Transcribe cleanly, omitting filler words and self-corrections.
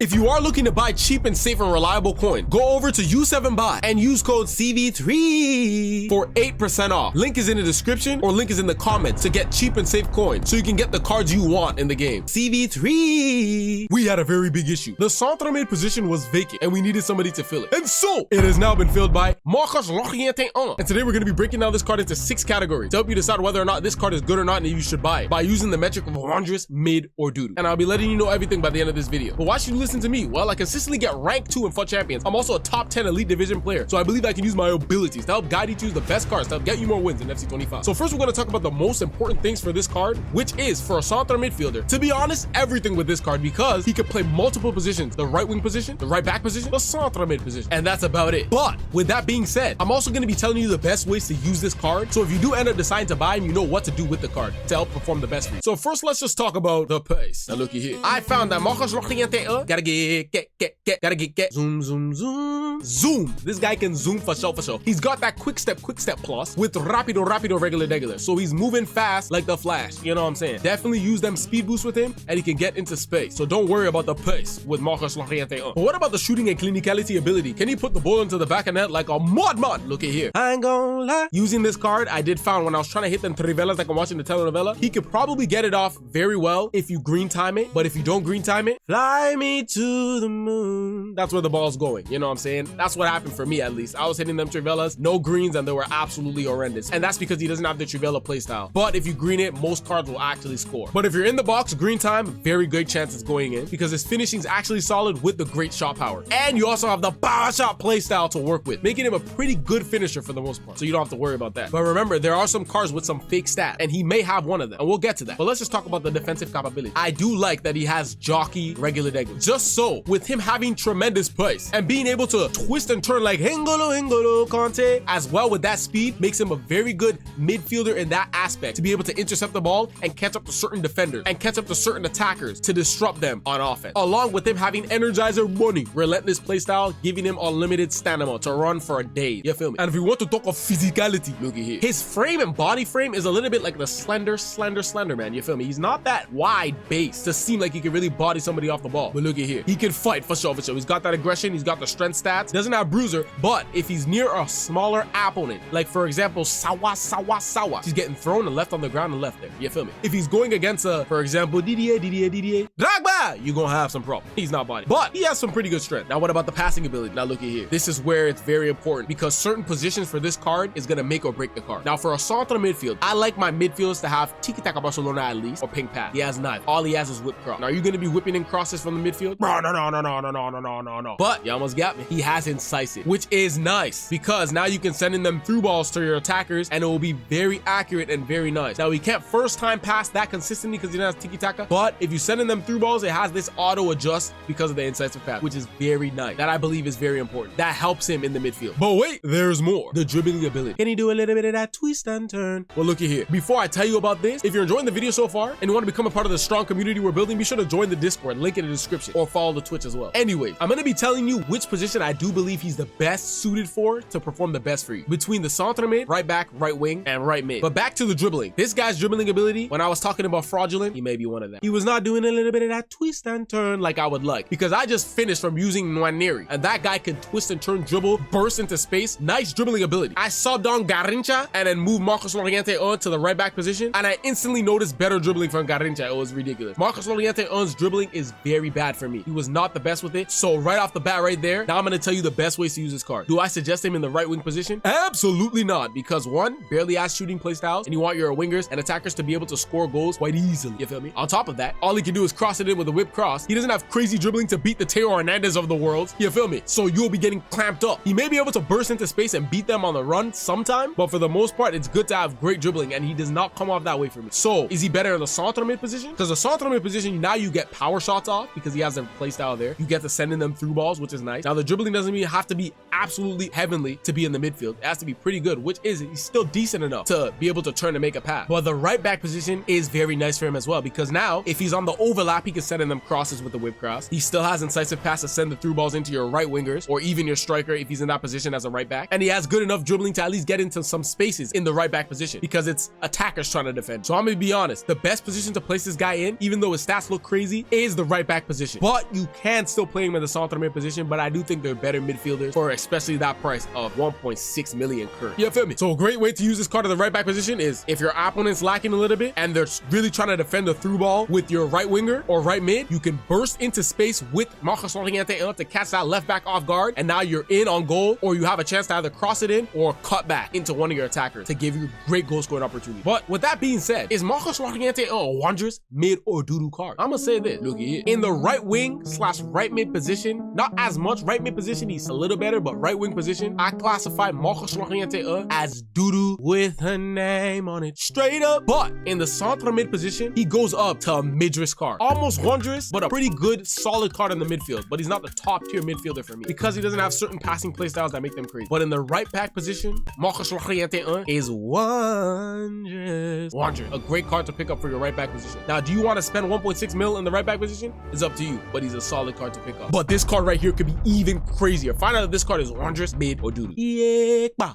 If you are looking to buy cheap and safe and reliable coin, go over to U7Buy and use code CV3 for 8% off. Link is in the description or link is in the comments to get cheap and safe coins so you can get the cards you want in the game. CV3. We had a very big issue. The centre mid position was vacant and we needed somebody to fill it. And so it has now been filled by Marcos LLORENTE. And today we're going to be breaking down this card into 6 categories to help you decide whether or not this card is good or not and if you should buy it by using the metric of wondrous, mid, or doo-doo. And I'll be letting you know everything by the end of this video. But why should you listen to me? Well, I consistently get rank 2 in FUT Champions. I'm also a top 10 elite division player, so I believe I can use my abilities to help guide you to use the best cards to help get you more wins in FC25. So first we're going to talk about the most important things for this card, which is for a centre midfielder. To be honest, everything with this card because he can play multiple positions: the right wing position, the right back position, the centre mid position, and that's about it. But with that being said, I'm also going to be telling you the best ways to use this card, so if you do end up deciding to buy him, you know what to do with the card to help perform the best for you. So first, let's just talk about the pace. Now looky here. I found that Marcos LLORENTE gotta get zoom. This guy can zoom for sure. He's got that quick step plus with rapido regular. So he's moving fast like the Flash. You know what I'm saying? Definitely use them speed boosts with him and he can get into space. So don't worry about the pace with Marcos LLORENTE. But what about the shooting and clinicality ability? Can he put the ball into the back of net like a madman? Look at here. I ain't gonna lie. Using this card, I did found when I was trying to hit them trivelas like I'm watching the telenovela, he could probably get it off very well if you green time it. But if you don't green time it, fly me to the moon. That's where the ball's going. You know what I'm saying? That's what happened for me, at least. I was hitting them trivelas, no greens, and they were absolutely horrendous. And that's because he doesn't have the trivela playstyle. But if you green it, most cards will actually score. But if you're in the box, green time, very good chance it's going in because his finishing is actually solid with the great shot power. And you also have the power shot playstyle to work with, making him a pretty good finisher for the most part. So you don't have to worry about that. But remember, there are some cards with some fake stats, and he may have one of them. And we'll get to that. But let's just talk about the defensive capability. I do like that he has jockey regular. Just so, with him having tremendous pace and being able to twist and turn like Hingolo Conte, as well with that speed, makes him a very good midfielder in that aspect to be able to intercept the ball and catch up to certain defenders and catch up to certain attackers to disrupt them on offense. Along with him having Energizer Money, relentless playstyle, giving him unlimited stamina to run for a day. You feel me? And if we want to talk of physicality, look at here. His frame and body frame is a little bit like the slender man. You feel me? He's not that wide base to seem like he can really body somebody off the ball. But look at here. He can fight for sure. He's got that aggression. He's got the strength stats. Doesn't have bruiser, but if he's near a smaller opponent, like for example, Sawa, he's getting thrown and left on the ground and left there. You feel me? If he's going against for example, Didier, Drogba, you're gonna have some problem. He's not body, but he has some pretty good strength. Now, what about the passing ability? Now, look at here. This is where it's very important because certain positions for this card is gonna make or break the card. Now, for a centre midfield, I like my midfielders to have tiki-taka Barcelona at least, or pink pass. He has knife. All he has is whip cross. Now, are you gonna be whipping in crosses from the midfield? No. But you almost got me. He has incisive, which is nice because now you can send in them through balls to your attackers and it will be very accurate and very nice. Now, he can't first time pass that consistently because he doesn't have tiki-taka, but if you send in them through balls, it has this auto adjust because of the incisive pass, which is very nice. That I believe is very important. That helps him in the midfield. But wait, there's more. The dribbling ability. Can he do a little bit of that twist and turn? Well, look at here. Before I tell you about this, if you're enjoying the video so far and you want to become a part of the strong community we're building, be sure to join the Discord, link in the description, or follow the Twitch as well. Anyway, I'm going to be telling you which position I do believe he's the best suited for to perform the best for you. Between the centre mid, right back, right wing, and right mid. But back to the dribbling. This guy's dribbling ability, when I was talking about fraudulent, he may be one of them. He was not doing a little bit of that twist and turn like I would like because I just finished from using Nwaneri and that guy can twist and turn, dribble, burst into space. Nice dribbling ability. I subbed on Garrincha and then moved Marcos LLORENTE on to the right back position and I instantly noticed better dribbling from Garrincha. It was ridiculous. Marcos LLORENTE on's dribbling is very bad for me. He was not the best with it. So right off the bat right there, now I'm going to tell you the best ways to use this card. Do I suggest him in the right wing position? Absolutely not, because one, barely has shooting play styles and you want your wingers and attackers to be able to score goals quite easily. You feel me? On top of that, all he can do is cross it in with a whip cross. He doesn't have crazy dribbling to beat the Teo Hernandez of the world. You feel me? So you'll be getting clamped up. He may be able to burst into space and beat them on the run sometime, but for the most part, it's good to have great dribbling and he does not come off that way for me. So is he better in the centre mid position? Because the centre mid position, now you get power shots off because he has a play style there. You get to send in them through balls, which is nice. Now the dribbling doesn't even have to be absolutely heavenly to be in the midfield. It has to be pretty good, which is he's still decent enough to be able to turn and make a pass. But the right back position is very nice for him as well, because now if he's on the overlap, he can send in them crosses with the whip cross. He still has incisive pass to send the through balls into your right wingers or even your striker if he's in that position as a right back. And he has good enough dribbling to at least get into some spaces in the right back position because it's attackers trying to defend. So I'm gonna be honest, the best position to place this guy in, even though his stats look crazy, is the right back position. But you can still play him in the centre mid position, but I do think they're better midfielders for especially that price of 1.6 million current. You feel me? So a great way to use this card in the right back position is if your opponent's lacking a little bit and they're really trying to defend the through ball with your right winger or right mid, you can burst into space with Marcos LLORENTE to catch that left back off guard, and now you're in on goal, or you have a chance to either cross it in or cut back into one of your attackers to give you great goal scoring opportunity. But with that being said, is Marcos LLORENTE a wondrous mid or doo-doo card? I'm gonna say this, look here. In the right wing / right mid position, not as much right mid position, he's a little better, but right wing position, I classify Marcos LLORENTE as doo-doo with a name on it, straight up. But in the centre mid position, he goes up to a mid-risk card. Almost wondrous, but a pretty good, solid card in the midfield. But he's not the top tier midfielder for me because he doesn't have certain passing play styles that make them crazy. But in the right back position, Marcos LLORENTE is wondrous. Wondrous. A great card to pick up for your right back position. Now, do you want to spend 1.6 mil in the right back position? It's up to you, but he's a solid card to pick up. But this card right here could be even crazier. Find out if this card is wondrous, mid, or doo-doo. Yeah.